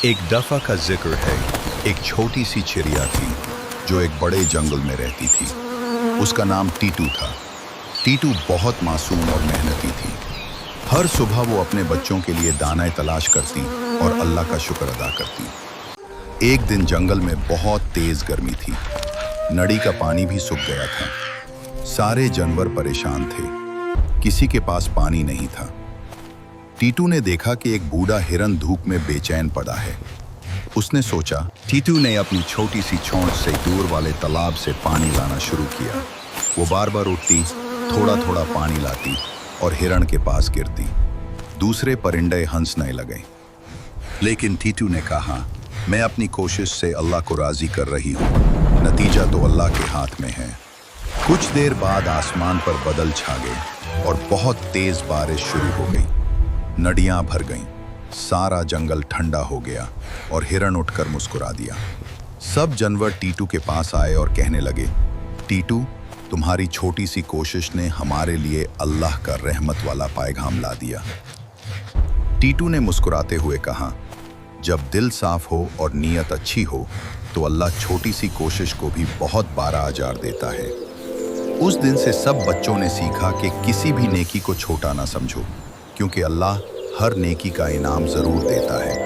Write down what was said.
एक दफा का जिक्र है। एक छोटी सी चिड़िया थी जो एक बड़े जंगल में रहती थी। उसका नाम टीटू था। टीटू बहुत मासूम और मेहनती थी। हर सुबह वो अपने बच्चों के लिए दाना तलाश करती और अल्लाह का शुक्र अदा करती। एक दिन जंगल में बहुत तेज गर्मी थी। नदी का पानी भी सूख गया था। सारे जानवर परेशान थे। किसी के पास पानी नहीं था। टीटू ने देखा कि एक बूढ़ा हिरन धूप में बेचैन पड़ा है। उसने सोचा। टीटू ने अपनी छोटी सी चोंच से दूर वाले तालाब से पानी लाना शुरू किया। वो बार बार उठती, थोड़ा थोड़ा पानी लाती और हिरन के पास गिरती। दूसरे परिंदे हंसने लगे, लेकिन टीटू ने कहा, मैं अपनी कोशिश से अल्लाह को राजी कर रही हूँ, नतीजा तो अल्लाह के हाथ में है। कुछ देर बाद आसमान पर बादल छा गए और बहुत तेज बारिश शुरू हो गई। नदियां भर गईं, सारा जंगल ठंडा हो गया और हिरन उठकर मुस्कुरा दिया। सब जानवर टीटू के पास आए और कहने लगे, टीटू, तुम्हारी छोटी सी कोशिश ने हमारे लिए अल्लाह का रहमत वाला पैगाम ला दिया। टीटू ने मुस्कुराते हुए कहा, जब दिल साफ हो और नीयत अच्छी हो तो अल्लाह छोटी सी कोशिश को भी बहुत बड़ा अजर देता है। उस दिन से सब बच्चों ने सीखा कि किसी भी नेकी को छोटा ना समझो, क्योंकि अल्लाह हर नेकी का इनाम जरूर देता है।